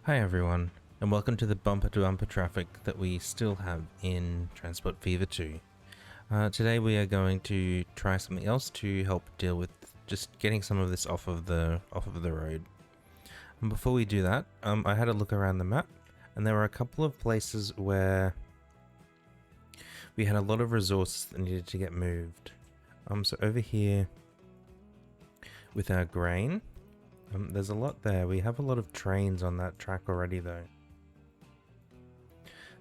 Hi everyone, and welcome to the bumper-to-bumper traffic that we still have in Transport Fever 2. Today we are going to try something else to help deal with just getting some of this off of the road. And before we do that, I had a look around the map, and there were a couple of places where we had a lot of resources that needed to get moved. So over here with our grain, there's a lot there. We have a lot of trains on that track already though.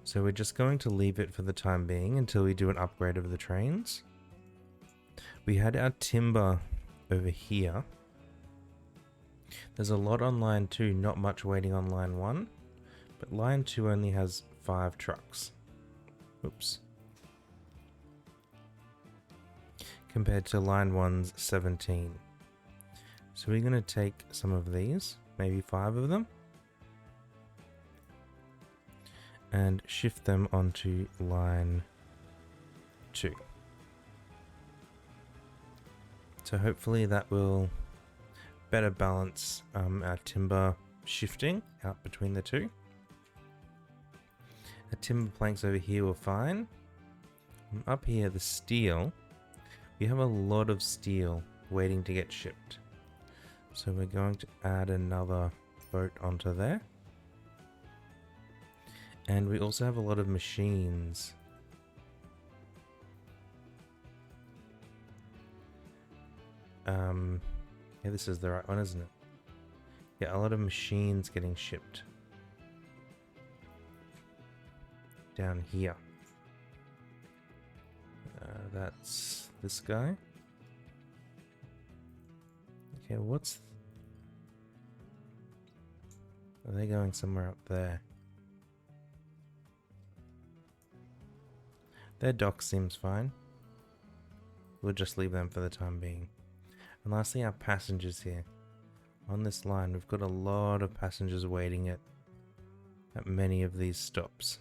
So we're just going to leave it for the time being until we do an upgrade of the trains. We had our timber over here. There's a lot on line 2, not much waiting on line 1. But line 2 only has 5 trucks. Oops. Compared to line 1's 17. So we're going to take some of these, maybe 5 of them, and shift them onto line 2. So hopefully that will better balance our timber shifting out between the two. The timber planks over here were fine. Up here, the steel, we have a lot of steel waiting to get shipped. So we're going to add another boat onto there. And we also have a lot of machines. Yeah, this is the right one, isn't it? Yeah, a lot of machines getting shipped. Down here. That's this guy. Okay, are they going somewhere up there? Their dock seems fine. We'll just leave them for the time being. And lastly, our passengers here. On this line, we've got a lot of passengers waiting at many of these stops.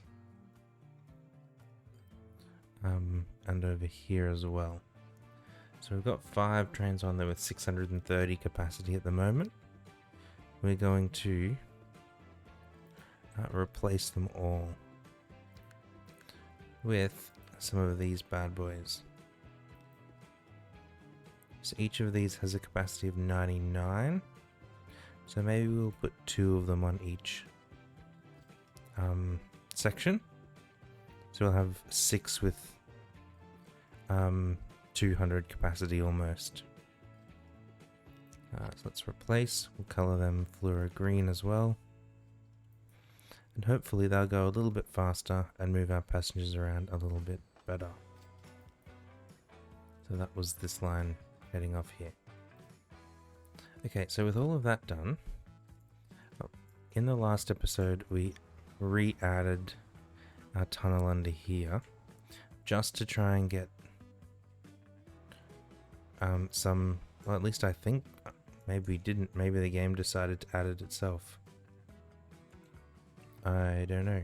And over here as well. So we've got 5 trains on there with 630 capacity at the moment. We're going to replace them all with some of these bad boys. So each of these has a capacity of 99. So maybe we'll put 2 of them on each section. So we'll have 6 with 200 capacity almost. So let's replace. We'll color them fluoro green as well. And hopefully they'll go a little bit faster and move our passengers around a little bit better. So that was this line heading off here. Okay, so with all of that done, in the last episode we re-added our tunnel under here just to try and get some, well, at least I think, maybe we didn't, maybe the game decided to add it itself. I don't know.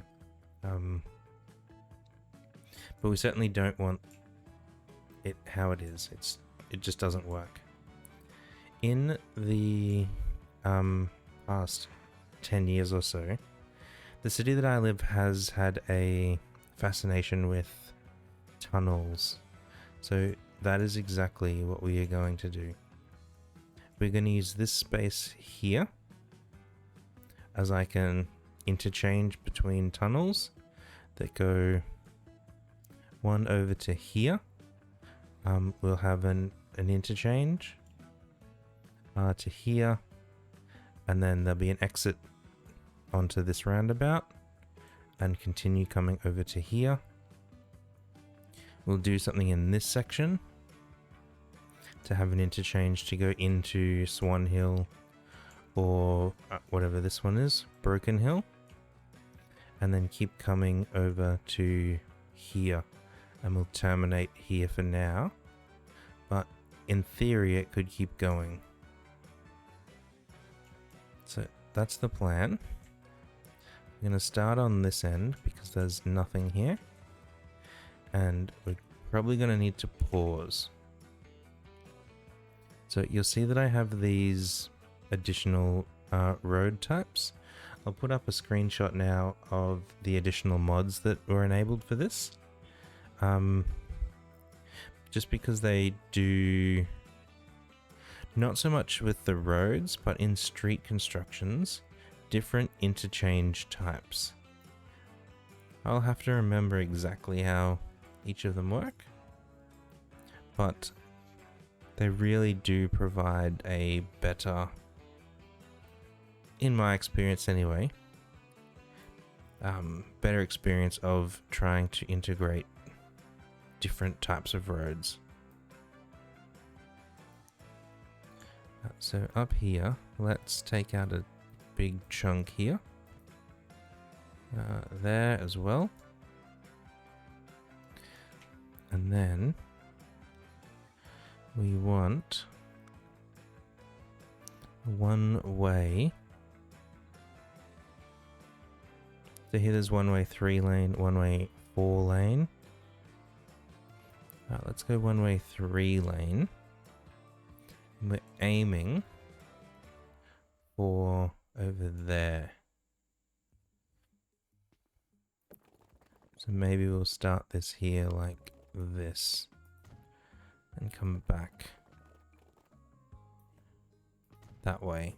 But we certainly don't want it how it is. It just doesn't work. In the past 10 years or so, the city that I live has had a fascination with tunnels. So that is exactly what we are going to do. We're going to use this space here as I can interchange between tunnels that go one over to here. We'll have an interchange to here, and then there'll be an exit onto this roundabout and continue coming over to here. We'll do something in this section to have an interchange to go into Swan Hill or whatever this one is, Broken Hill, and then keep coming over to here, and we'll terminate here for now, but in theory it could keep going. So that's the plan. I'm going to start on this end because there's nothing here, and we're probably going to need to pause. So you'll see that I have these additional road types. I'll put up a screenshot now of the additional mods that were enabled for this. Just because they do not so much with the roads, but in street constructions, different interchange types. I'll have to remember exactly how each of them work, but they really do provide a better, in my experience anyway, better experience of trying to integrate different types of roads. So up here, let's take out a big chunk here. There as well. And then we want one way. So here there's one way 3 lane, one way 4 lane. Let's go one way 3 lane. And we're aiming for over there. So maybe we'll start this here like this and come back that way.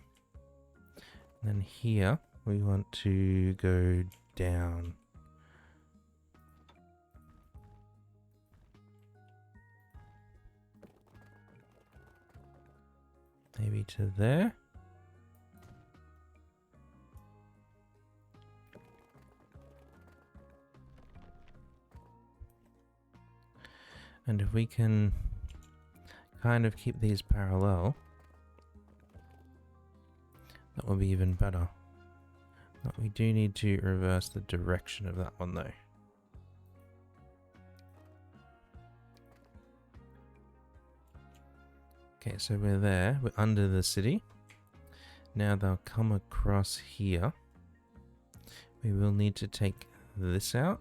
And then here we want to go down. Maybe to there. And if we can kind of keep these parallel, that will be even better. But we do need to reverse the direction of that one though. Okay, so we're there, we're under the city. Now they'll come across here. We will need to take this out.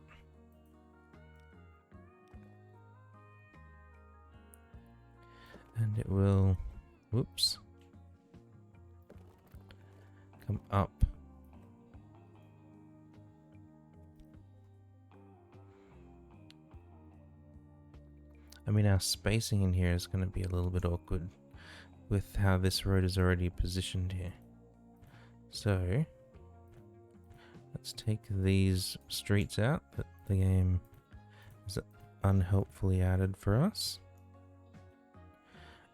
And it will, whoops, come up. I mean, our spacing in here is going to be a little bit awkward with how this road is already positioned here. So, let's take these streets out that the game has unhelpfully added for us.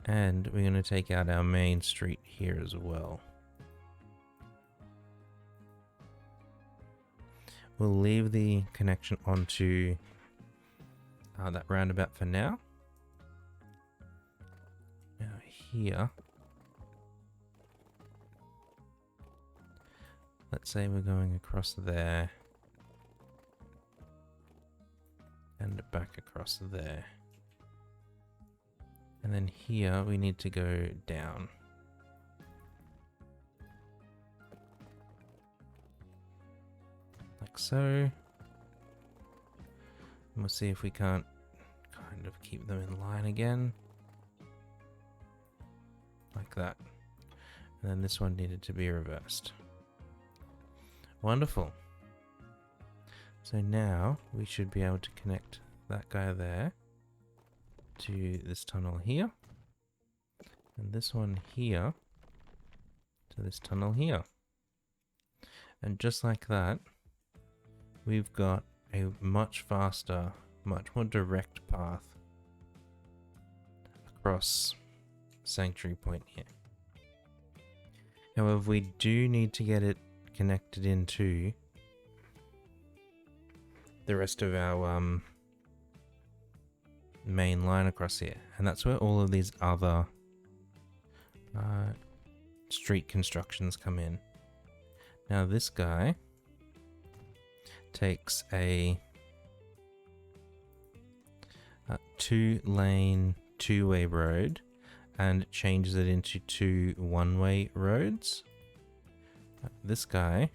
And we're going to take out our main street here as well. We'll leave the connection onto that roundabout for now. Now here, let's say we're going across there and back across there. And then here we need to go down. Like so. And we'll see if we can't kind of keep them in line again. Like that. And then this one needed to be reversed. Wonderful. So now we should be able to connect that guy there to this tunnel here, and this one here to this tunnel here. And just like that, we've got a much faster, much more direct path across Sanctuary Point here. However, we do need to get it connected into the rest of our main line across here, and that's where all of these other street constructions come in. Now this guy takes a 2-lane 2-way road and changes it into 2 1-way roads. This guy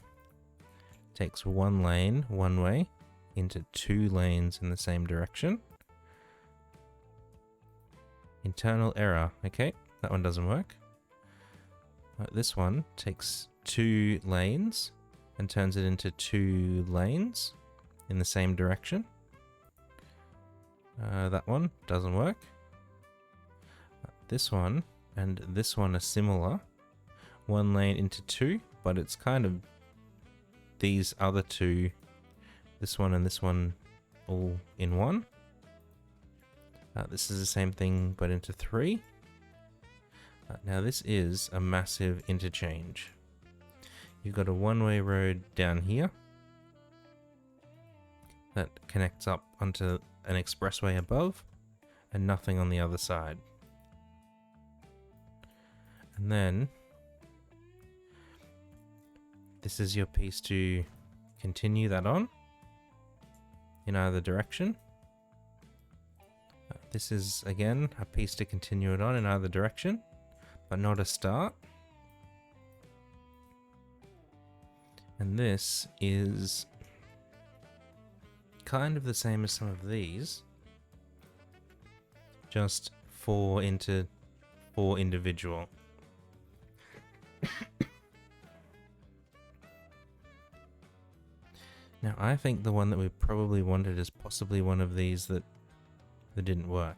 takes 1 lane 1-way into 2 lanes in the same direction. Internal error. Okay, that one doesn't work. This one takes 2 lanes and turns it into 2 lanes in the same direction. That one doesn't work. This one and this one are similar. 1 lane into 2, but it's kind of these other 2, this one and this one, all in 1. This is the same thing, but into 3. Now this is a massive interchange. You've got a one-way road down here that connects up onto an expressway above, and nothing on the other side. And then this is your piece to continue that on in either direction. This is again a piece to continue it on in either direction, but not a start. And this is kind of the same as some of these, just 4 into 4 individual. Now I think the one that we probably wanted is possibly one of these that didn't work.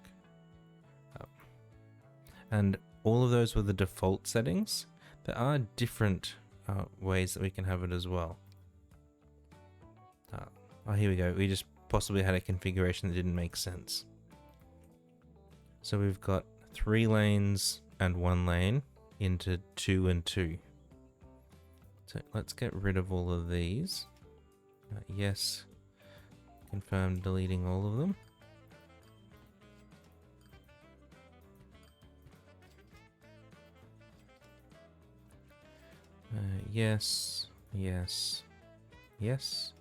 And all of those were the default settings. There are different ways that we can have it as well. Oh, here we go. We just possibly had a configuration that didn't make sense. So we've got 3 lanes and 1 lane into 2 and 2. So let's get rid of all of these. Yes. Confirm deleting all of them. Yes, yes, yes,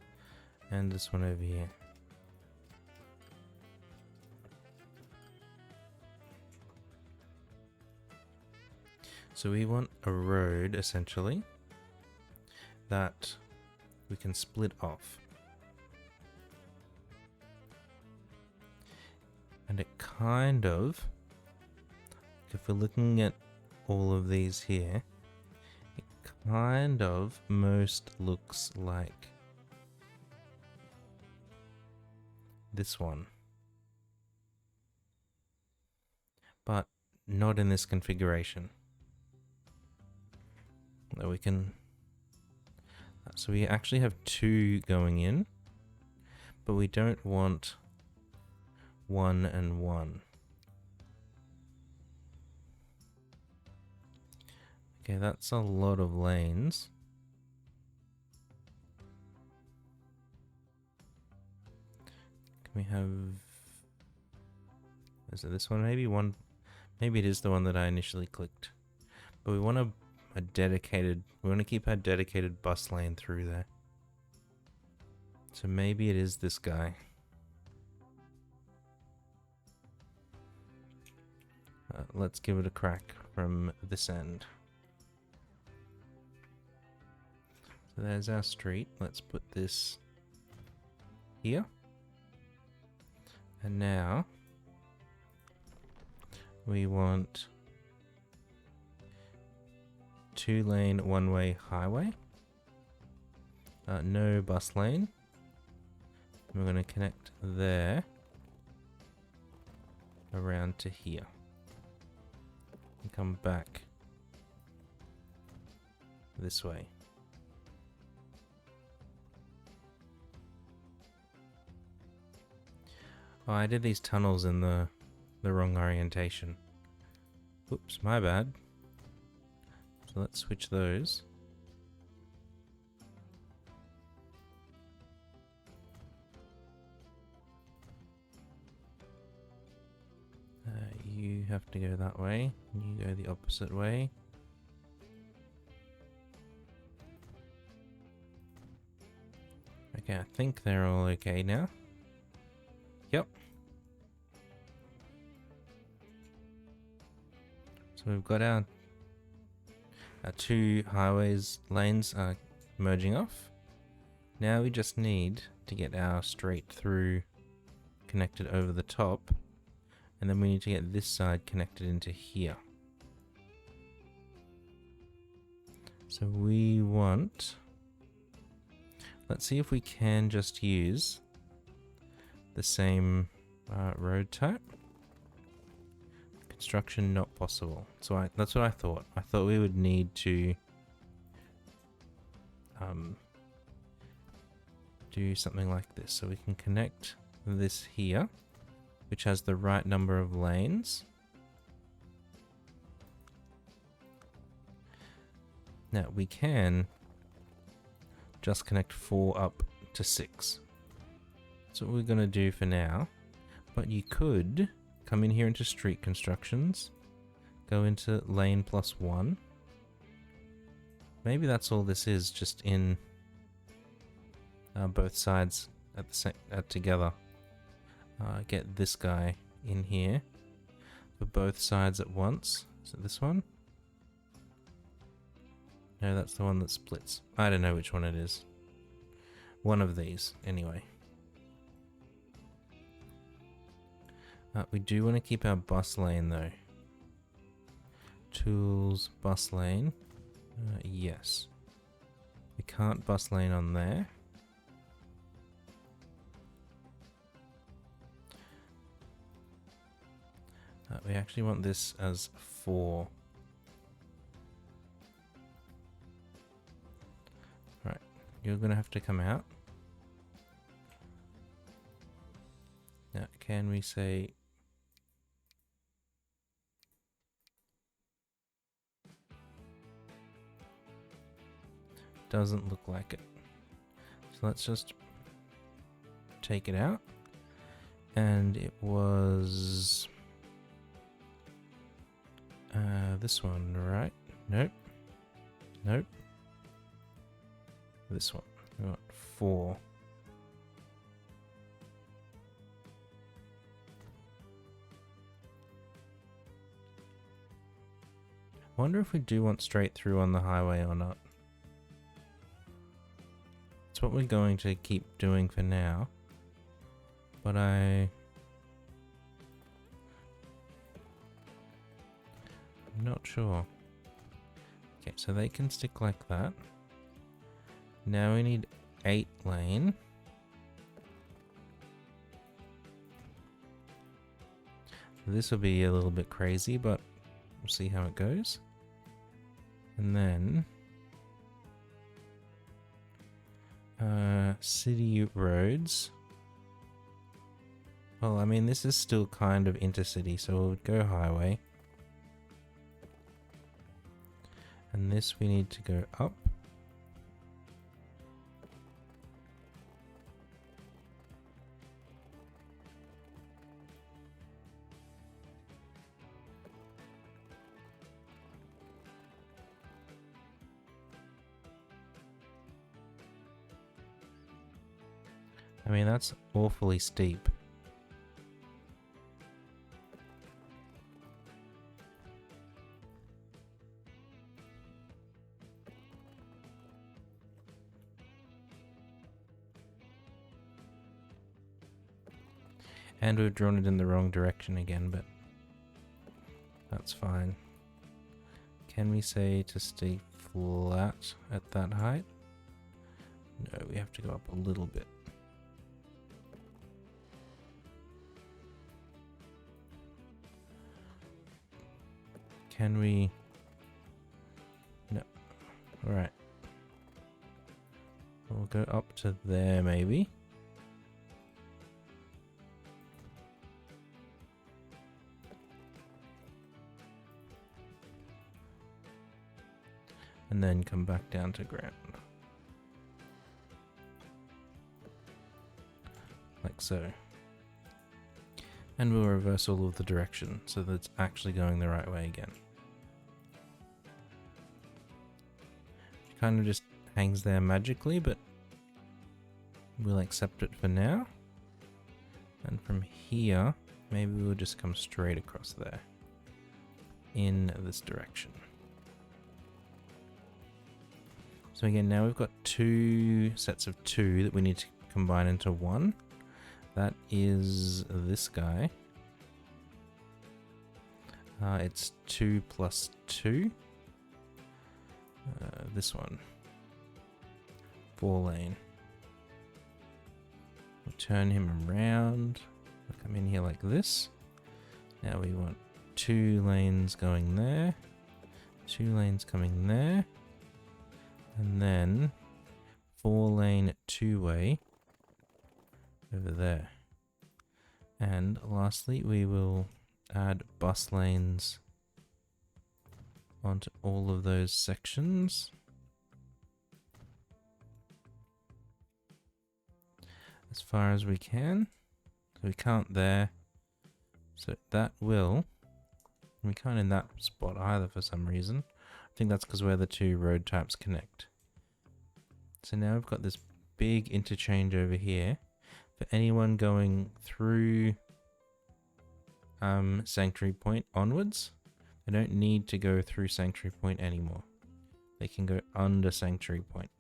and this one over here. So we want a road, essentially, that we can split off. And it kind of, if we're looking at all of these here, kind of most looks like this one, but not in this configuration. That we can, so we actually have 2 going in, but we don't want 1 and 1. Okay, that's a lot of lanes. Can we have... Is it this one? Maybe one... Maybe it is the one that I initially clicked. But we want a dedicated... We want to keep our dedicated bus lane through there. So maybe it is this guy. Let's give it a crack from this end. So there's our street. Let's put this here. And now we want 2-lane, 1-way highway. No bus lane. We're going to connect there around to here. And come back this way. Oh, I did these tunnels in the wrong orientation. Oops, my bad. So let's switch those. You have to go that way, and you go the opposite way. Okay, I think they're all okay now. Yep. So we've got our 2 highways lanes merging off. Now we just need to get our straight through connected over the top, and then we need to get this side connected into here. So we want Let's see if we can just use the same road type. Construction not possible. So that's what I thought. I thought we would need to do something like this. So we can connect this here, which has the right number of lanes. Now we can just connect 4 up to 6. That's what we're going to do for now. But you could come in here into street constructions, go into lane +1. Maybe that's all this is, just in both sides at the same together. Get this guy in here for both sides at once. Is it this one? No, that's the one that splits. I don't know which one it is. One of these, anyway. We do want to keep our bus lane though. Tools, bus lane. Yes. We can't bus lane on there. We actually want this as 4. Right, you're gonna have to come out. Now, can we say... Doesn't look like it. So let's just take it out. And it was... this one, right? Nope. Nope. This one. We want 4. Wonder if we do want straight through on the highway or not. It's what we're going to keep doing for now. But I'm not sure. Okay, so they can stick like that. Now we need 8 lane. This will be a little bit crazy, but we'll see how it goes. And then city roads. Well, I mean, this is still kind of intercity, so we'll go highway. And this we need to go up. I mean, that's awfully steep. And we've drawn it in the wrong direction again, but that's fine. Can we say to stay flat at that height? No, we have to go up a little bit. Can we... No. Alright. We'll go up to there, maybe. And then come back down to ground. Like so. And we'll reverse all of the direction so that it's actually going the right way again. It kind of just hangs there magically, but we'll accept it for now. And from here, maybe we'll just come straight across there in this direction. So again, now we've got 2 sets of 2 that we need to combine into 1. That is this guy. It's 2 plus 2. This one. 4 lane. turn him around. We'll come in here like this. Now we want 2 lanes going there, 2 lanes coming there, and then 4-lane 2-way over there. And lastly, we will add bus lanes onto all of those sections. As far as we can. So we can't there. So that will... We can't in that spot either for some reason. I think that's because where the 2 road types connect. So now we've got this big interchange over here. For anyone going through Sanctuary Point onwards, they don't need to go through Sanctuary Point anymore. They can go under Sanctuary Point.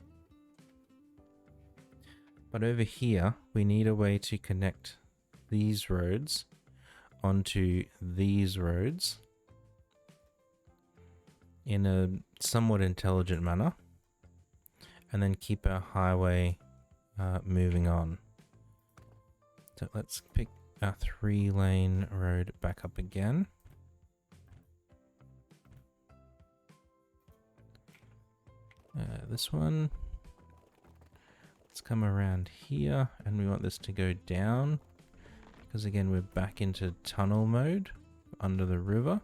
But over here, we need a way to connect these roads onto these roads in a somewhat intelligent manner, and then keep our highway moving on. So let's pick our 3-lane road back up again. This one. Let's come around here, and we want this to go down because again we're back into tunnel mode under the river.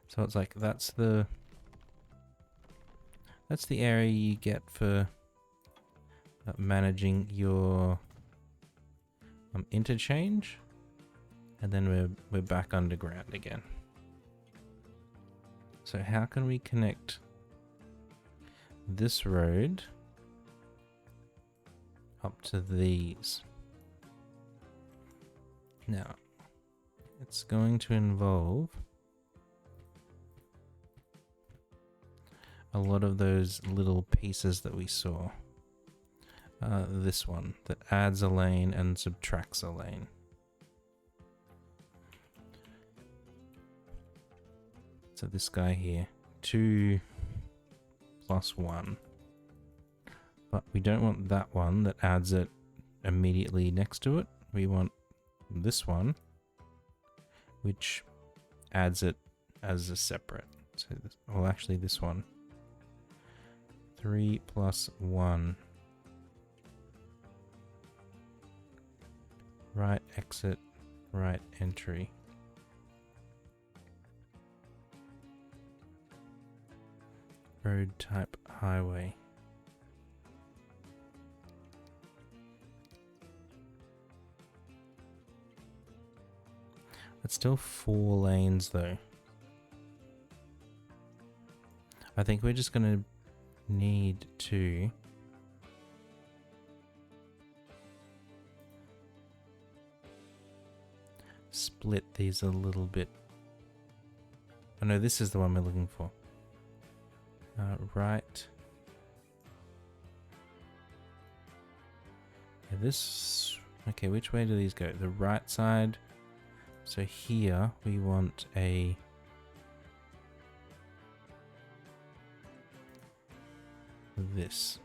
So it's like that's the area you get for managing your interchange, and then we're back underground again. So how can we connect this road up to these? Now, it's going to involve a lot of those little pieces that we saw. This one that adds a lane and subtracts a lane. So this guy here, 2 + 1. But we don't want that one that adds it immediately next to it. We want this one, which adds it as a separate. So this, well, actually this one. 3 + 1. Right exit, right entry. Road type highway. It's still 4 lanes though. I think we're just gonna need to split these a little bit. Oh no, this is the one we're looking for. Right. Yeah, this... Okay, which way do these go? The right side. So here we want this.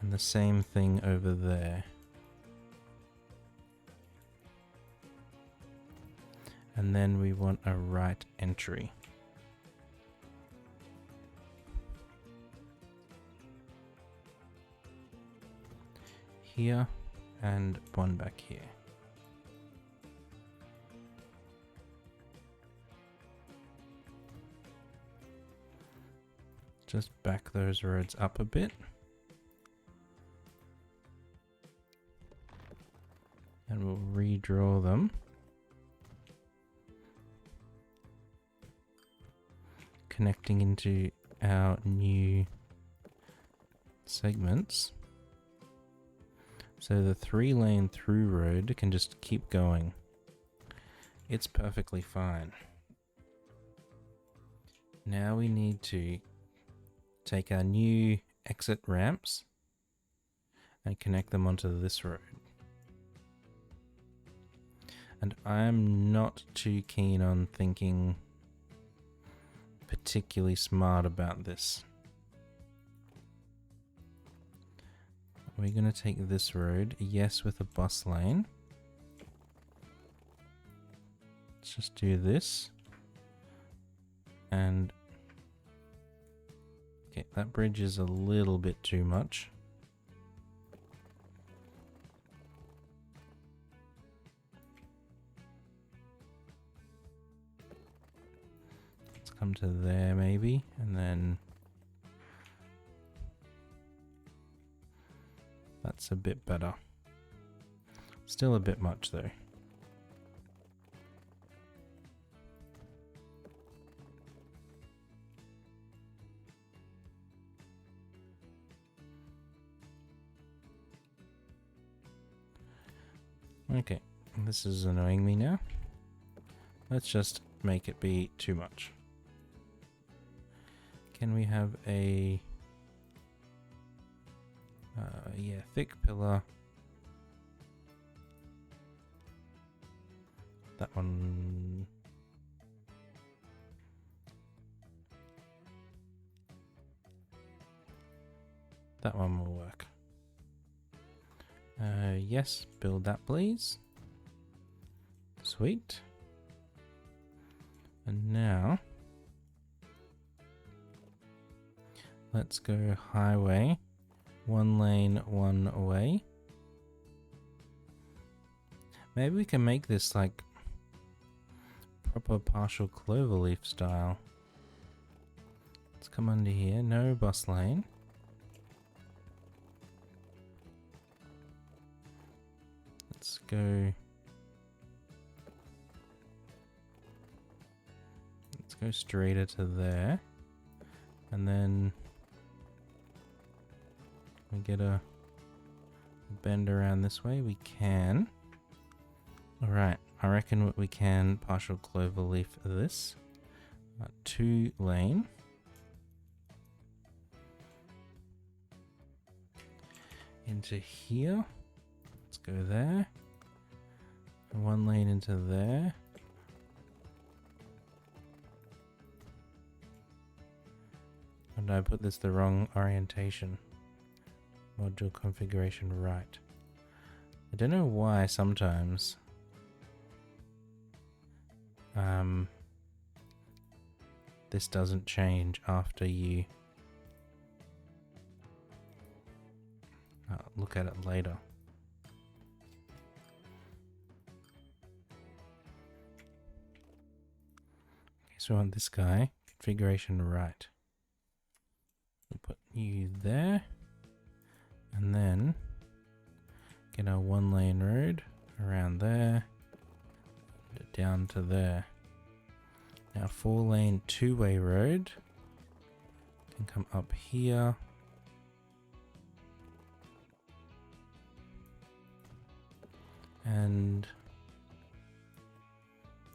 And the same thing over there. And then we want a right entry. Here and one back here. Just back those roads up a bit. And we'll redraw them. Connecting into our new segments. So the 3-lane through road can just keep going. It's perfectly fine. Now we need to take our new exit ramps and connect them onto this road. And I'm not too keen on thinking particularly smart about this. We're going to take this road, yes, with a bus lane. Let's just do this. And okay, that bridge is a little bit too much. Let's come to there maybe, and then that's a bit better. Still a bit much though. Okay, this is annoying me now. Let's just make it be too much. Can we have a... yeah, thick pillar. That one... that one will work. Yes, build that please. Sweet. And now let's go highway, 1 lane, 1 way. Maybe we can make this like proper partial cloverleaf style. Let's come under here, no bus lane. Let's go. Let's go straighter to there. And then we get a bend around this way. We can. Alright, I reckon we can partial cloverleaf this. 2 lane. Into here. Let's go there. 1 lane into there. And I put this the wrong orientation. Module configuration right. I don't know why sometimes this doesn't change after you look at it later. Okay, so on this guy, configuration right. We'll put you there, and then get our 1 lane road around there, down to there. Now 4 lane 2-way road can come up here. And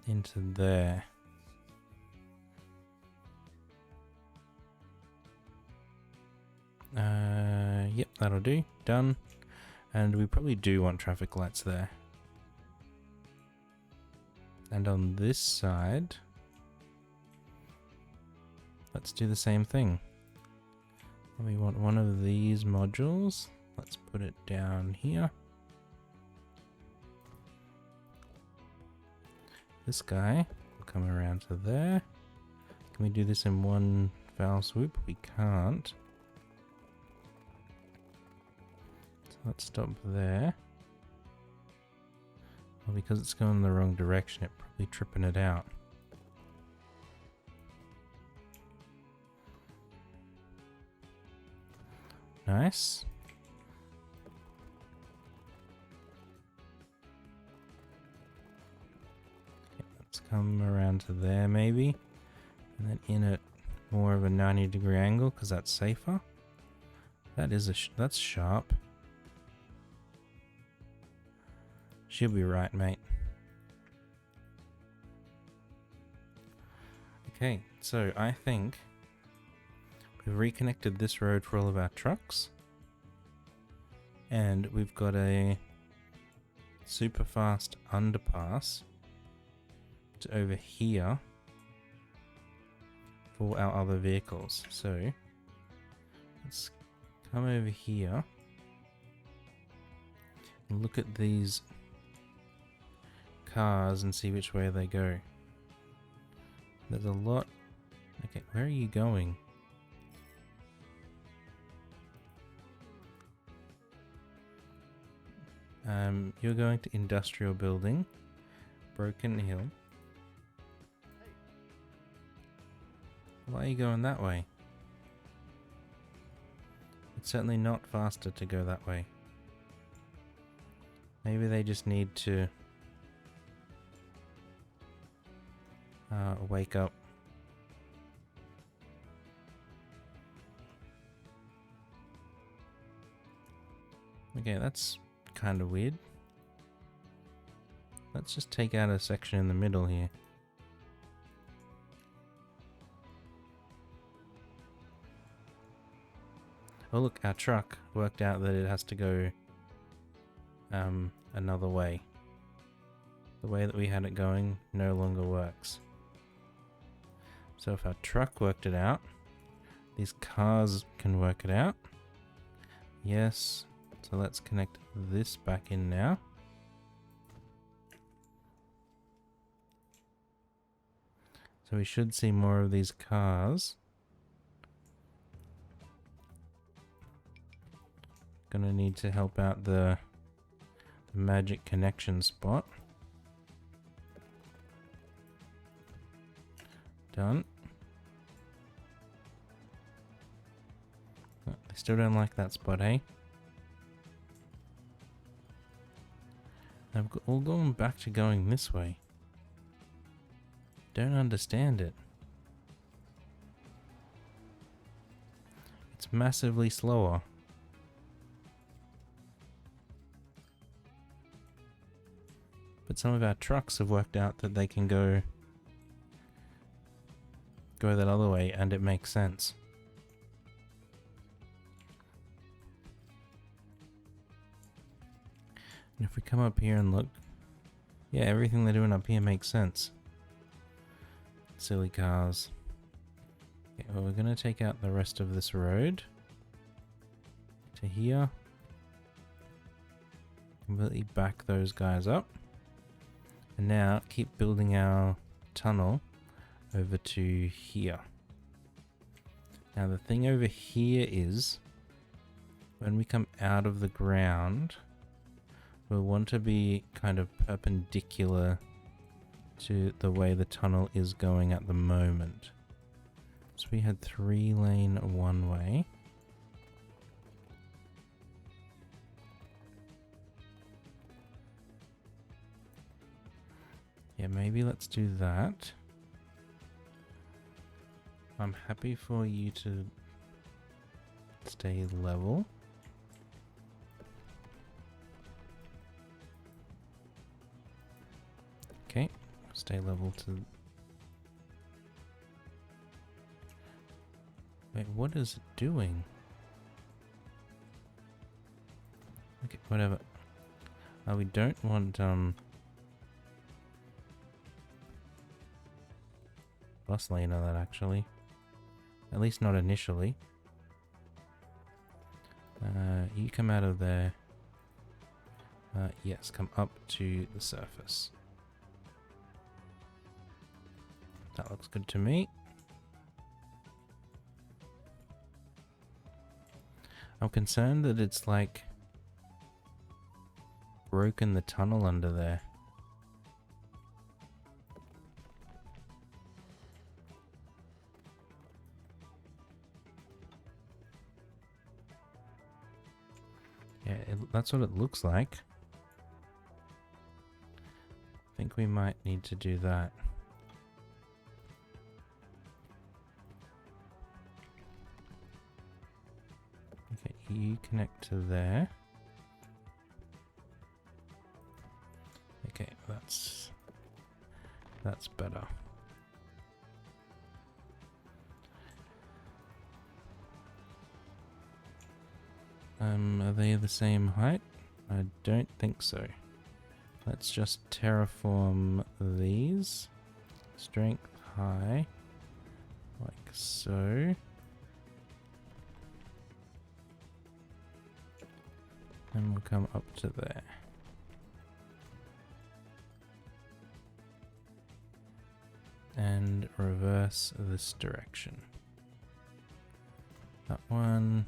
into there. Yep, that'll do. Done. And we probably do want traffic lights there. And on this side, let's do the same thing. We want one of these modules. Let's put it down here. This guy will come around to there. Can we do this in one foul swoop? We can't. So let's stop there. Well, because it's going the wrong direction, it's probably tripping it out. Nice. Let's come around to there maybe, and then in at more of a 90-degree angle because that's safer. That is that's sharp. She'll be right, mate. Okay, so I think we've reconnected this road for all of our trucks, and we've got a super fast underpass to over here, for our other vehicles. So let's come over here and look at these cars and see which way they go. There's a lot. Okay, where are you going? You're going to industrial building, Broken Hill. Why are you going that way? It's certainly not faster to go that way. Maybe they just need to wake up. Okay, that's kind of weird. Let's just take out a section in the middle here. Oh look, our truck worked out that it has to go another way. The way that we had it going no longer works. So if our truck worked it out, these cars can work it out. Yes. So let's connect this back in now. So we should see more of these cars. Gonna need to help out the magic connection spot. Done. Oh, they still don't like that spot, eh? They've all gone back to going this way. Don't understand it. It's massively slower. But some of our trucks have worked out that they can go that other way, and it makes sense. And if we come up here and look, yeah, everything they're doing up here makes sense. Silly cars. Okay, well, we're gonna take out the rest of this road to here. Completely back those guys up. And now keep building our tunnel over to here. Now the thing over here is, when we come out of the ground, we'll want to be kind of perpendicular to the way the tunnel is going at the moment. So we had 3-lane one way. Yeah, maybe let's do that. I'm happy for you to stay level. Okay, stay level to... Wait, what is it doing? Okay, whatever. We don't want, bus lane on that, actually. At least not initially. You come out of there. Yes, come up to the surface. That looks good to me. I'm concerned that it's like broken the tunnel under there. Yeah, that's what it looks like. I think we might need to do that. Okay, you connect to there. Okay, that's better. Are they the same height? I don't think so. Let's just terraform these. Strength high. like so. And we'll come up to there. And reverse this direction. That one.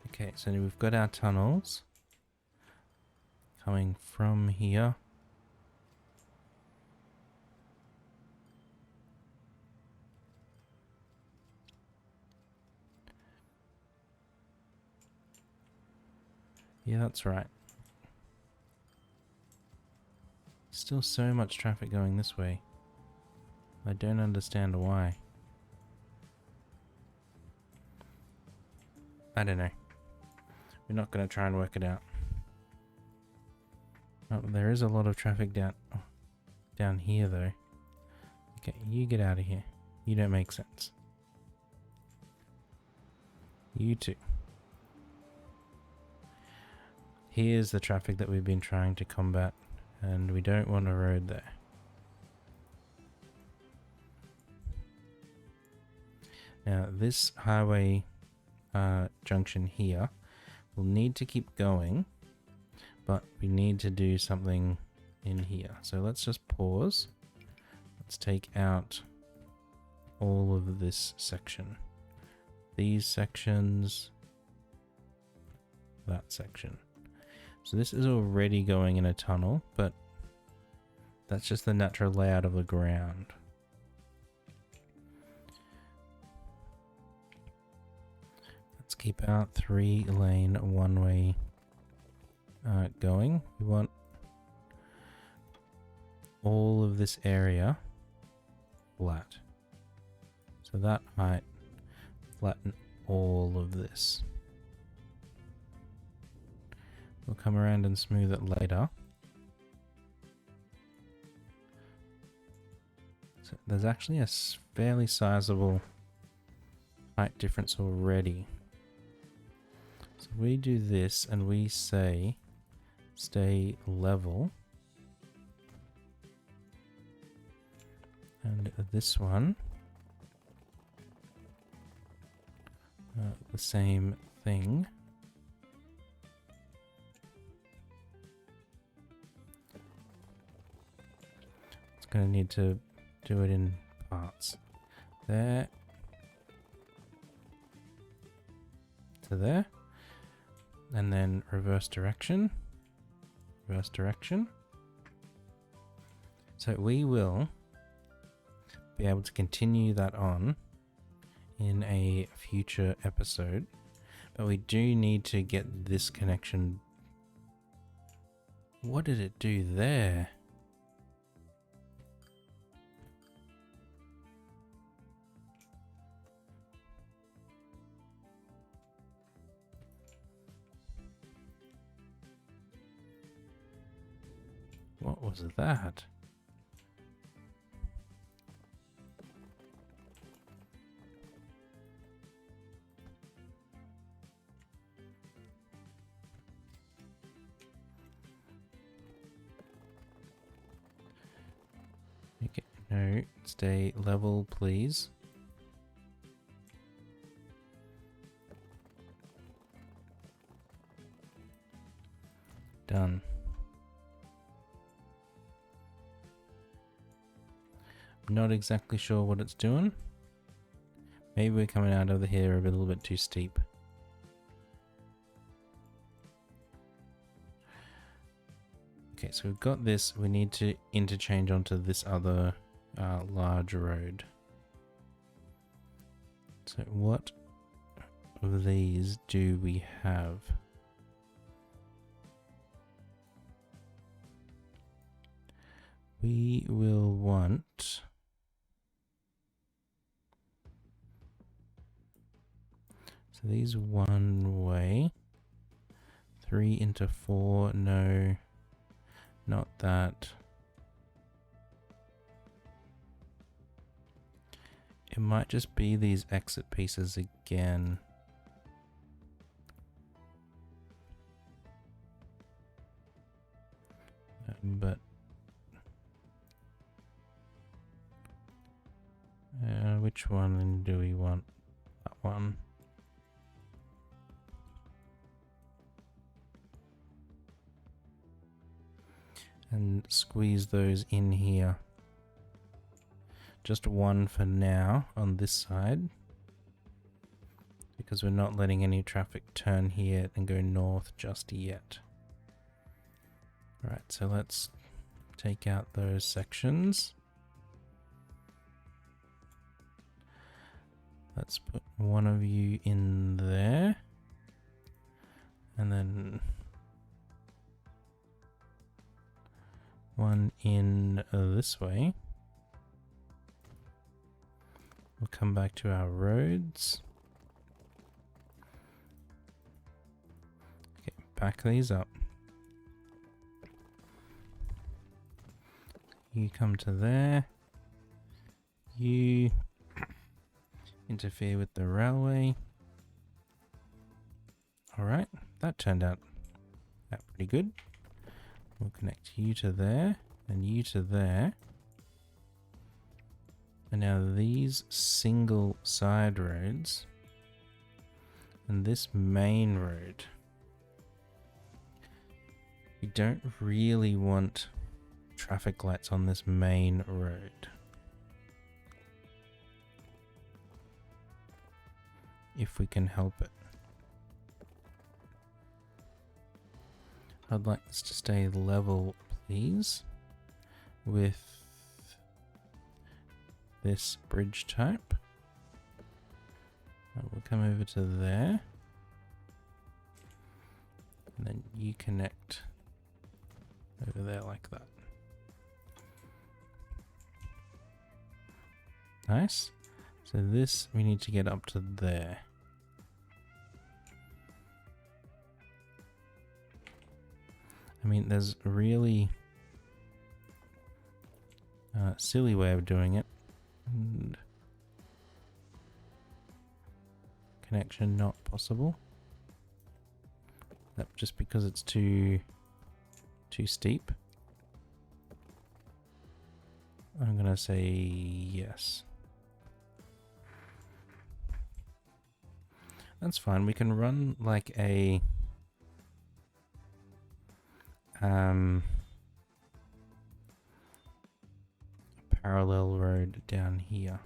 Okay, so we've got our tunnels coming from here. Yeah, that's right. Still so much traffic going this way. I don't understand why. I don't know. We're not going to try and work it out. Oh, there is a lot of traffic down here though. Okay, you get out of here. You don't make sense. You too. Here's the traffic that we've been trying to combat, and we don't want a road there. Now this highway junction here will need to keep going, but we need to do something in here. So let's just pause. Let's take out all of this section. These sections, that section. So this is already going in a tunnel, but that's just the natural layout of the ground. Let's keep our 3-lane one-way going. We want all of this area flat. So that height, flatten all of this. We'll come around and smooth it later. So there's actually a fairly sizable height difference already. So we do this and we say stay level. And this one, the same thing. Going to need to do it in parts. There to there, and then reverse direction, reverse direction. So we will be able to continue that on in a future episode, but we do need to get this connection. What did it do there? What was that? Okay, no, stay level, please. Done. Not exactly sure what it's doing. Maybe we're coming out over here a little bit too steep. Okay, so we've got this. We need to interchange onto this other large road. So what of these do we have? We will want... So these one way, 3 into 4, no, not that. It might just be these exit pieces again. But which one do we want? That one. And squeeze those in here. Just one for now on this side, because we're not letting any traffic turn here and go north just yet. Alright, so let's take out those sections. Let's put one of you in there. And then one in this way. We'll come back to our roads. Okay, back these up. You come to there. You interfere with the railway. Alright, that turned out pretty good. We'll connect you to there and you to there. And now these single side roads and this main road, you don't really want traffic lights on this main road. If we can help it. I'd like this to stay level, please, with this bridge type. We'll come over to there. And then you connect over there like that. Nice. So this, we need to get up to there. I mean, there's a really silly way of doing it. And connection not possible. That just because it's too steep. I'm gonna say yes. That's fine. We can run like a parallel road down here.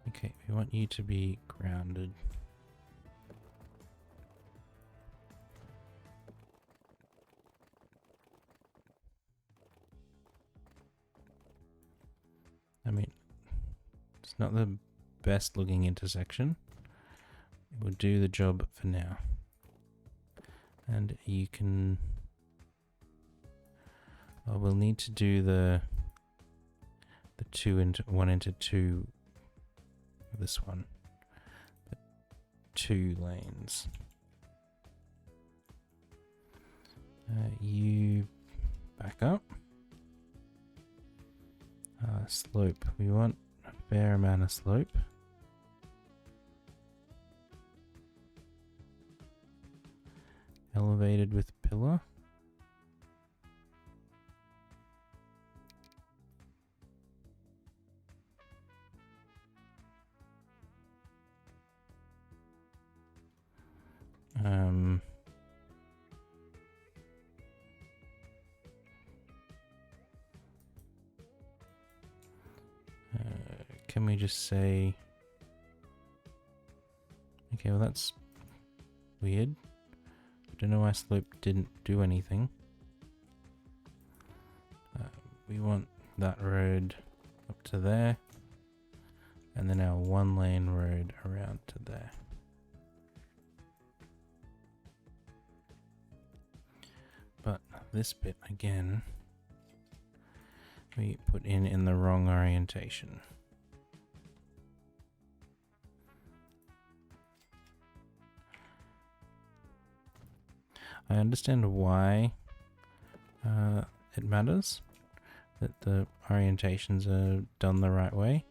Okay, we want you to be grounded. I mean, it's not the best looking intersection. It will do the job for now. And you can... well, we'll need to do the 1 into 2, this one. But 2 lanes. You back up. Slope. We want a fair amount of slope. Elevated with pillar. Can we just say... okay, well that's weird. I don't know why slope didn't do anything. We want that road up to there. And then our 1 lane road around to there. But this bit again, we put in the wrong orientation. I understand why it matters that the orientations are done the right way.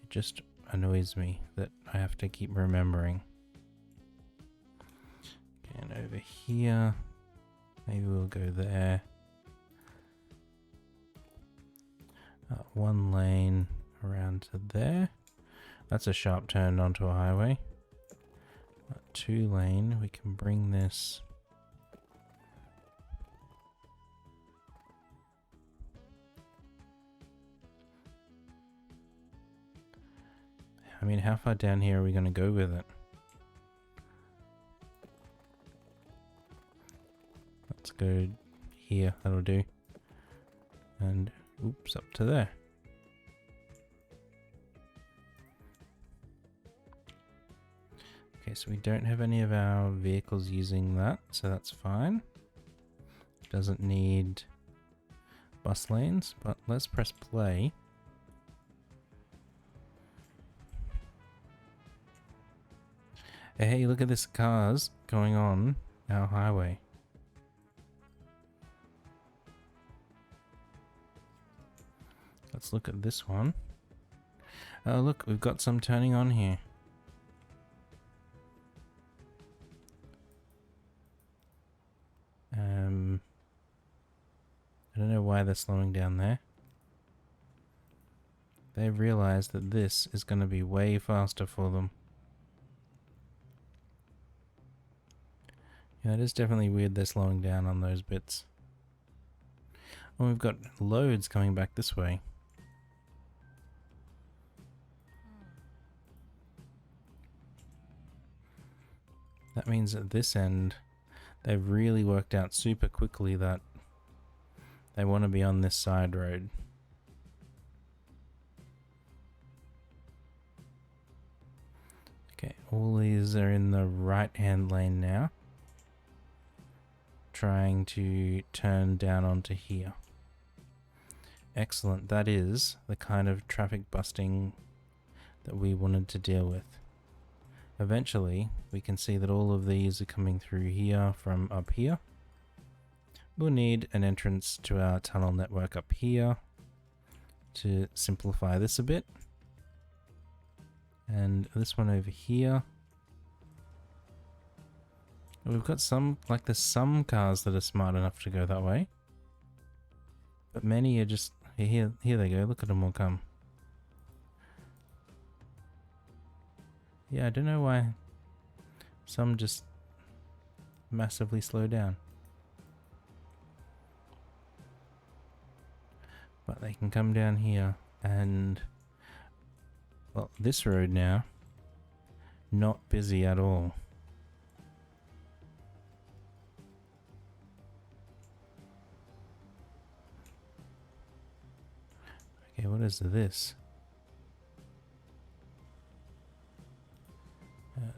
It just annoys me that I have to keep remembering. Okay, and over here. Maybe we'll go there. One lane around to there. That's a sharp turn onto a highway. 2 lane, we can bring this. I mean, how far down here are we going to go with it? Let's go here, that'll do. And, oops, up to there. Okay, so we don't have any of our vehicles using that, so that's fine. Doesn't need bus lanes, but let's press play. Hey, look at this cars going on our highway. Let's look at this one. Oh, look, we've got some turning on here. I don't know why they're slowing down there. They've realized that this is going to be way faster for them. Yeah, it is definitely weird they're slowing down on those bits. Oh, we've got loads coming back this way. That means at this end, they've really worked out super quickly that they want to be on this side road. Okay, all these are in the right-hand lane now. Trying to turn down onto here. Excellent, that is the kind of traffic busting that we wanted to deal with. Eventually, we can see that all of these are coming through here from up here. We'll need an entrance to our tunnel network up here to simplify this a bit. And this one over here. We've got some, like there's some cars that are smart enough to go that way. But many are just, here they go, look at them all come. Yeah, I don't know why some just massively slow down. But they can come down here and, well, this road now, not busy at all. Okay, what is this?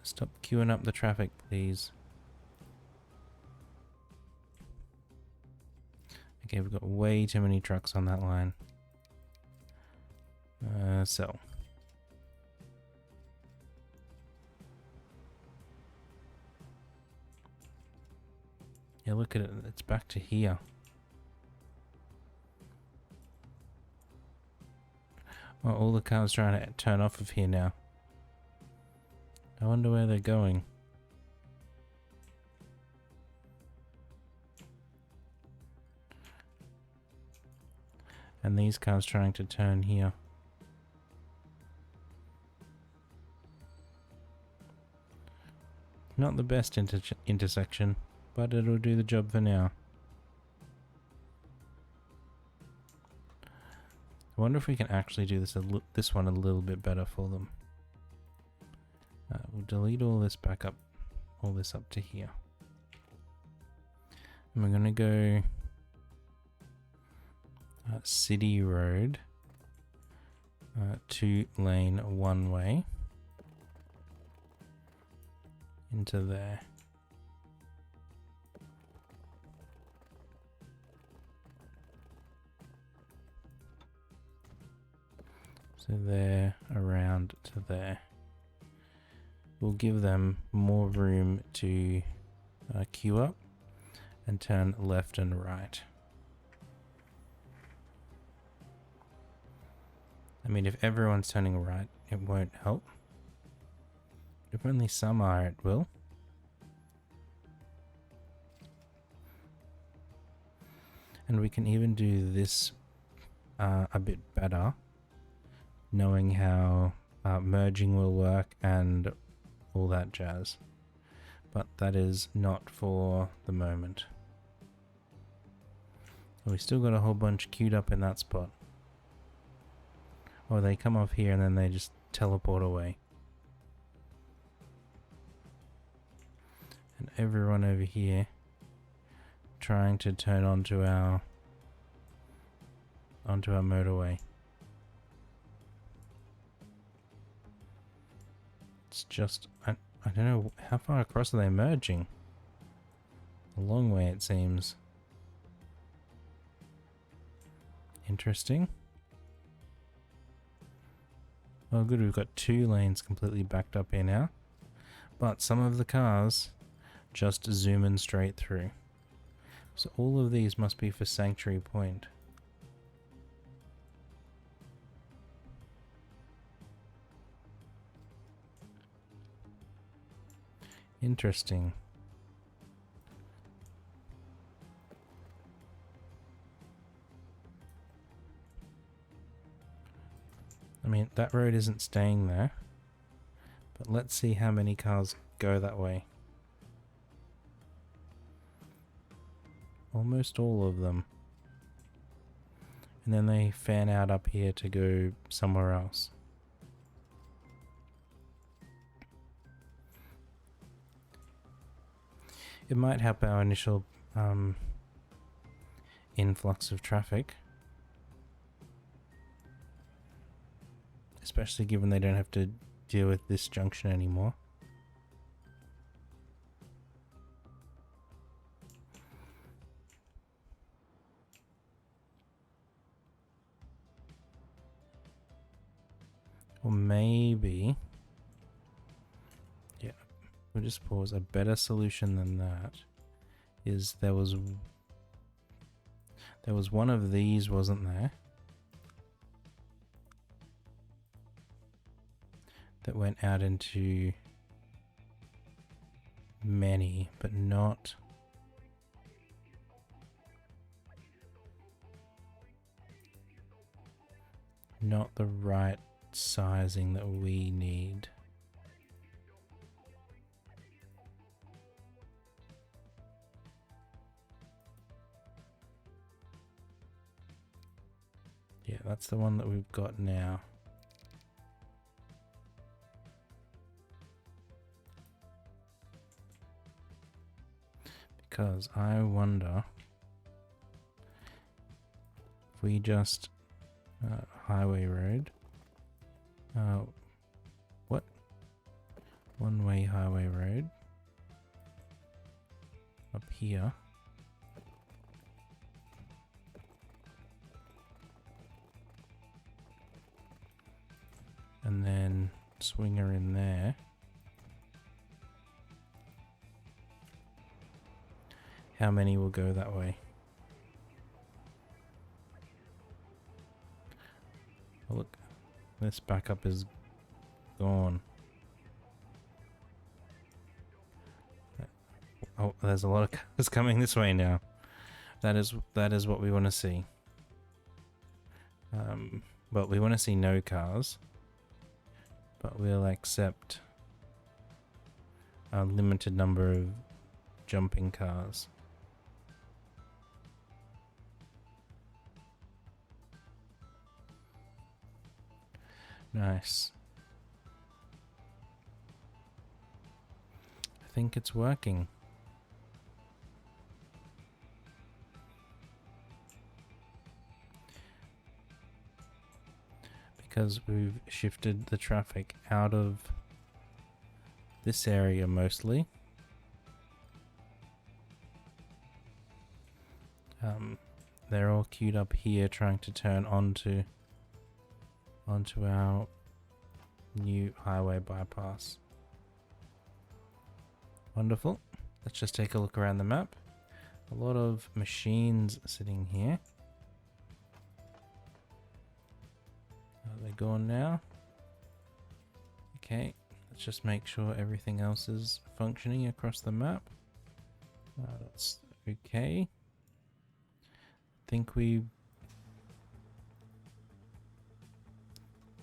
Stop queuing up the traffic, please. Okay, we've got way too many trucks on that line. So. Yeah, look at it. It's back to here. Oh, all the cars trying to turn off of here now. I wonder where they're going. And these cars trying to turn here. Not the best intersection, but it'll do the job for now. I wonder if we can actually do this one a little bit better for them. We'll delete all this back up, all this up to here. And we're going to go City Road, 2 lane, 1 way into there. So there, around to there. We'll give them more room to queue up and turn left and right. I mean, if everyone's turning right, it won't help. If only some are, it will. And we can even do this a bit better, knowing how merging will work and all that jazz. But that is not for the moment. We still got a whole bunch queued up in that spot. Or they come off here and then they just teleport away. And everyone over here trying to turn onto our motorway. It's just, I don't know, how far across are they merging? A long way, it seems. Interesting. Well, good, we've got 2 lanes completely backed up here now. But some of the cars just zoom in straight through. So all of these must be for Sanctuary Point. Interesting. I mean, that road isn't staying there, but let's see how many cars go that way. Almost all of them. And then they fan out up here to go somewhere else. It might help our initial influx of traffic. Especially given they don't have to deal with this junction anymore. Or maybe... yeah, we'll just pause. A better solution than that is there was one of these, wasn't there? That went out into many, but not the right sizing that we need. Yeah, that's the one that we've got now. Because I wonder if we just highway road, what? One-way highway road up here. And then swinger in there. How many will go that way? Oh, look, this backup is gone. Oh, there's a lot of cars coming this way now. That is what we want to see. But we want to see no cars. But we'll accept a limited number of jumping cars. Nice. I think it's working. Because we've shifted the traffic out of this area mostly. They're all queued up here trying to turn onto our new highway bypass. Wonderful. Let's just take a look around the map. A lot of machines sitting here. Are they gone now? Okay, let's just make sure everything else is functioning across the map. That's okay. think we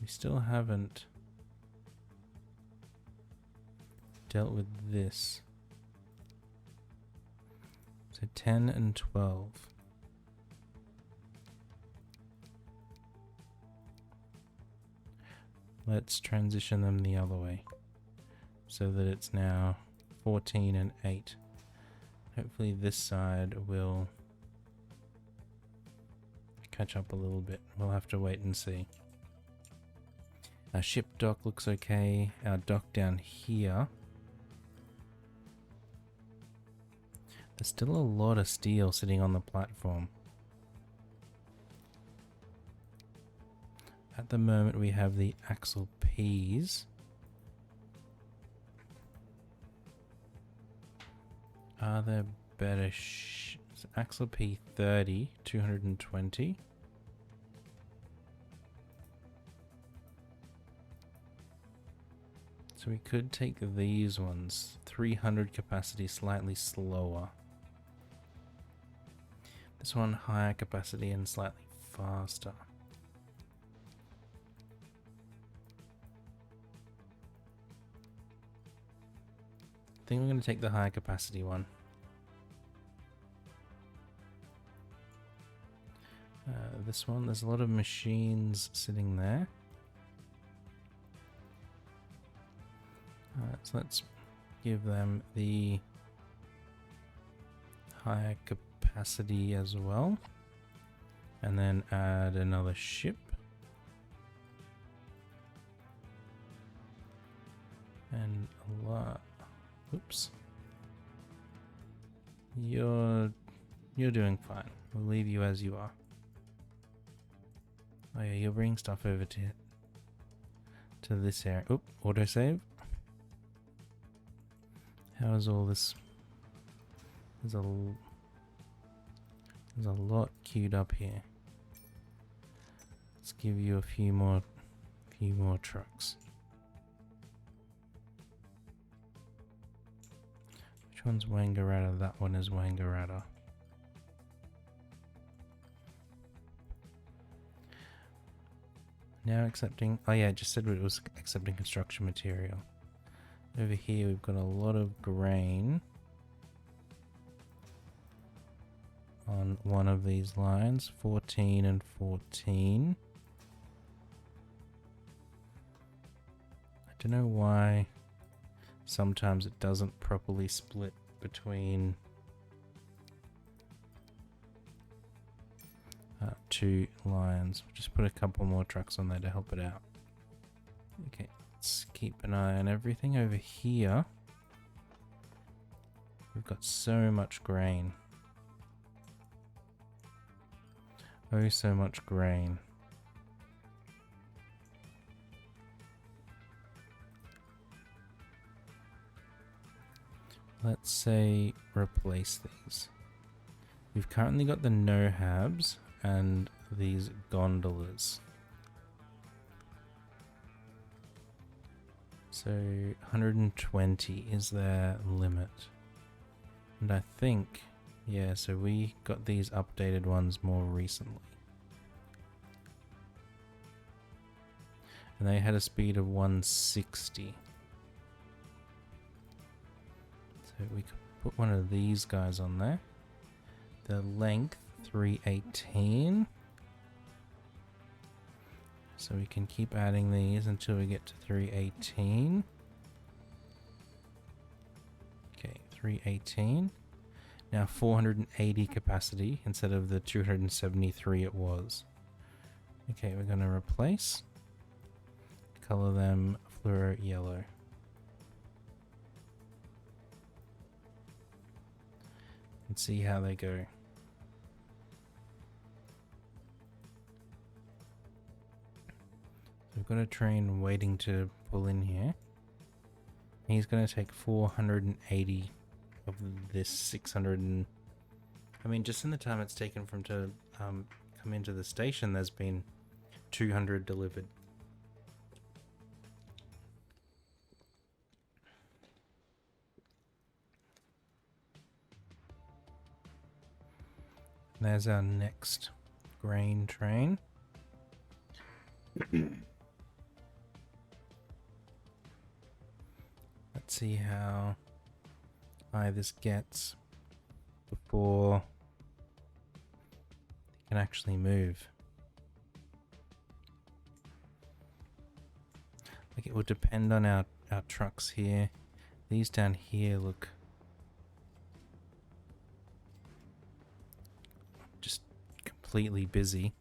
still haven't dealt with this. So 10 and 12. Let's transition them the other way so that it's now 14 and 8. Hopefully this side will catch up a little bit. We'll have to wait and see. Our ship dock looks okay. Our dock down here. There's still a lot of steel sitting on the platform. At the moment we have the Axle Ps. Are there better Axle P30, 220. So we could take these ones, 300 capacity, slightly slower. This one higher capacity and slightly faster. I think we're going to take the higher capacity one. This one, there's a lot of machines sitting there. So let's give them the higher capacity as well. And then add another ship. And a lot. Oops. You're doing fine. We'll leave you as you are. Oh yeah, you're bringing stuff over to this area. Oop, autosave. How is all this? There's a lot queued up here. Let's give you a few more trucks. Which one's Wangaratta? That one is Wangaratta. Now accepting. Oh yeah, it just said it was accepting construction material. Over here we've got a lot of grain on one of these lines, 14 and 14. I don't know why sometimes it doesn't properly split between two lines. We'll just put a couple more trucks on there to help it out. Okay, let's keep an eye on everything over here. We've got so much grain. Oh, so much grain. Let's say replace these. We've currently got the no-habs and these gondolas. So 120 is their limit. And I think, yeah, so we got these updated ones more recently. And they had a speed of 160. So we could put one of these guys on there. The length 318. So we can keep adding these until we get to 318. Okay, 318. Now 480 capacity instead of the 273 it was. Okay, we're going to replace. Color them fluoro yellow. And see how they go. We've got a train waiting to pull in here. He's going to take 480 of this 600 and... I mean, just in the time it's taken for him to come into the station, there's been 200 delivered. There's our next grain train. Let's see how high this gets before it can actually move. Like, it would depend on our trucks here. These down here look just completely busy.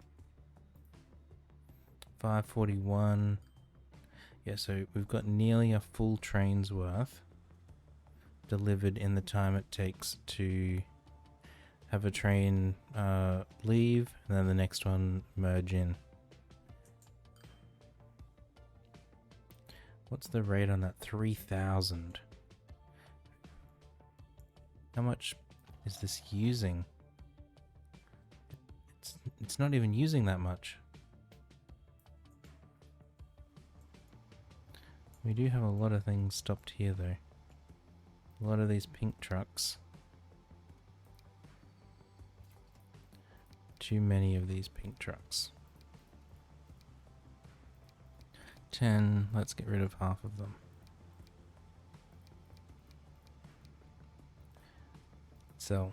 541. Yeah, so we've got nearly a full train's worth delivered in the time it takes to have a train leave and then the next one merge in. What's the rate on that? 3,000. How much is this using? It's not even using that much. We do have a lot of things stopped here though. A lot of these pink trucks. Too many of these pink trucks. 10, let's get rid of half of them. So.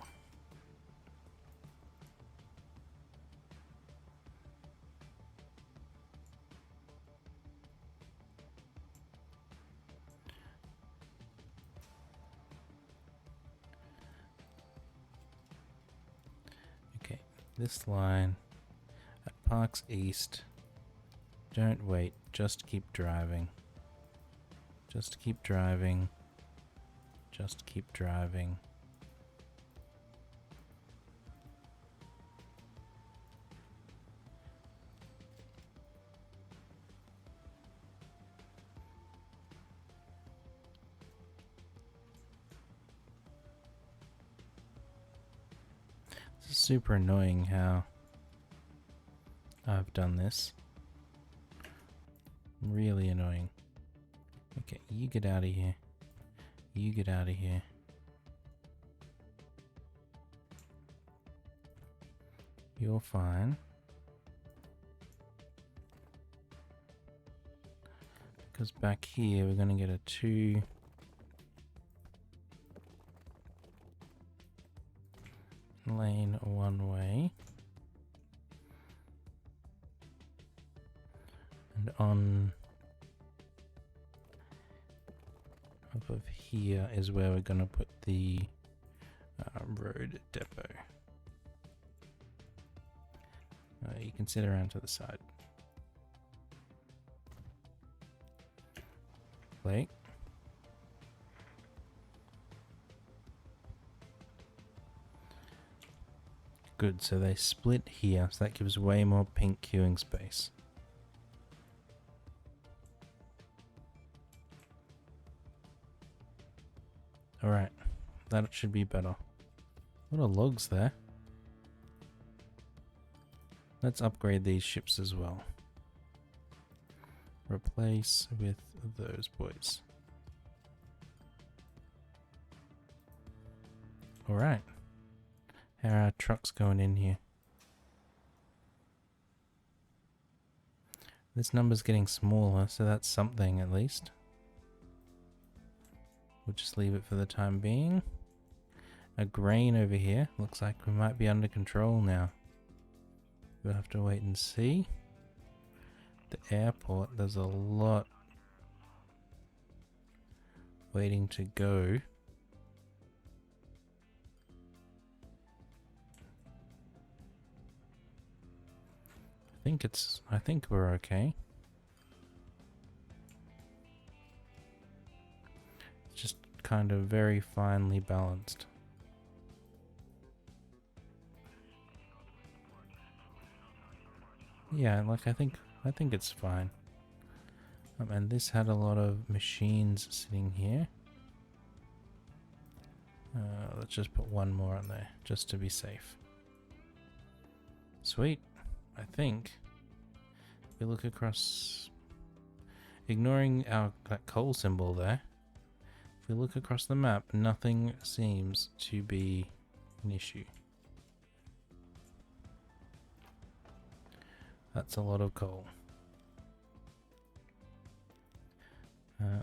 Okay, this line at Parks East. Don't wait, just keep driving. Just keep driving. Just keep driving. This is super annoying how I've done this. Really annoying. Okay, you get out of here. You get out of here. You're fine. Because back here we're going to get a 2 lane one way. And on up of here is where we're going to put the road depot. You can sit around to the side. Plate. Good, so they split here, so that gives way more pink queuing space. Alright, that should be better. A lot of logs there. Let's upgrade these ships as well. Replace with those boys. Alright. How are our trucks going in here? This number's getting smaller, so that's something at least. We'll just leave it for the time being. A grain over here. Looks like we might be under control now. We'll have to wait and see. The airport, there's a lot waiting to go. I think we're okay. It's just kind of very finely balanced. Yeah, like I think it's fine. And this had a lot of machines sitting here. Let's just put one more on there, just to be safe. Sweet. I think if we look across, ignoring that coal symbol there, if we look across the map, nothing seems to be an issue. That's a lot of coal.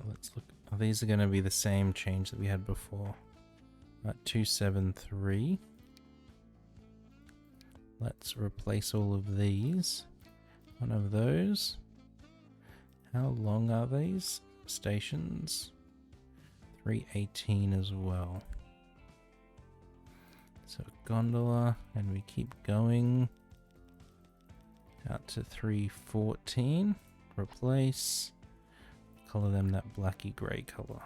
Let's look. Oh, these are going to be the same change that we had before. 273. Let's replace all of these. One of those. How long are these stations? 318 as well. So gondola, and we keep going out to 314. Replace. Color them that blacky grey color.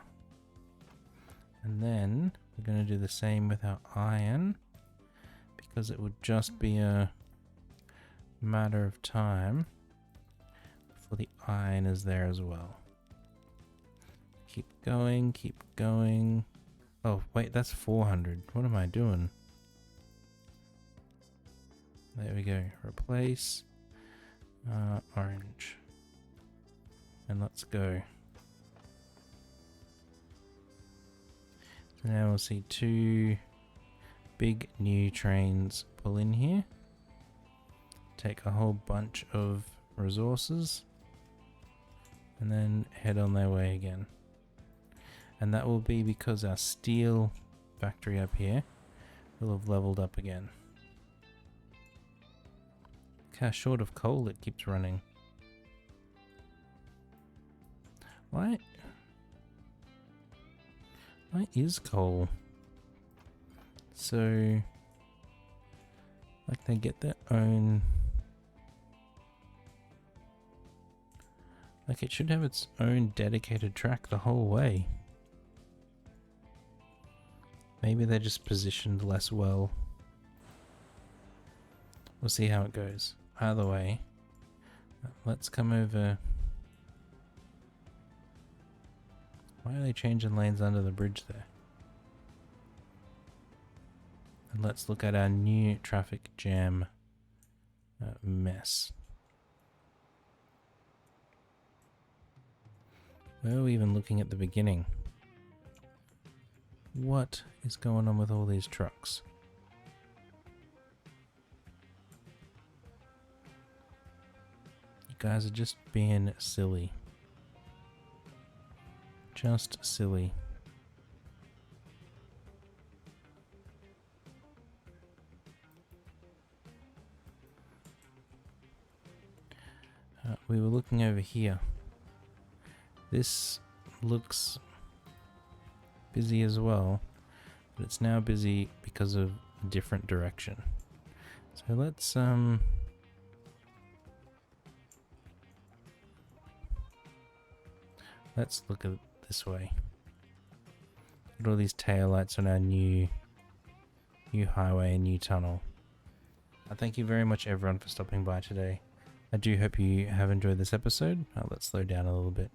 And then we're going to do the same with our iron, because it would just be a matter of time before the iron is there as well. Keep going, keep going. Oh, wait, that's 400. What am I doing? There we go. Replace orange. And let's go. So now we'll see 2 big new trains pull in here. Take a whole bunch of resources. And then head on their way again. And that will be because our steel factory up here will have leveled up again. Look how short of coal it keeps running. Why is coal so, like, they get their own, like, it should have its own dedicated track the whole way. Maybe they're just positioned less well. We'll see how it goes. Either way, let's come over. Why are they changing lanes under the bridge there? And let's look at our new traffic jam mess. Where are we even looking at the beginning? What is going on with all these trucks? You guys are just being silly. Just silly. We were looking over here. This looks busy as well, but it's now busy because of a different direction. So let's look at it this way. Look at all these taillights on our new highway and new tunnel. Thank you very much everyone for stopping by today. I do hope you have enjoyed this episode. Let's slow down a little bit.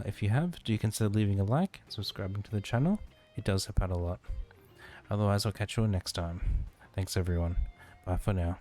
If you have, do consider leaving a like and subscribing to the channel. It does help out a lot. Otherwise, I'll catch you all next time. Thanks everyone. Bye for now.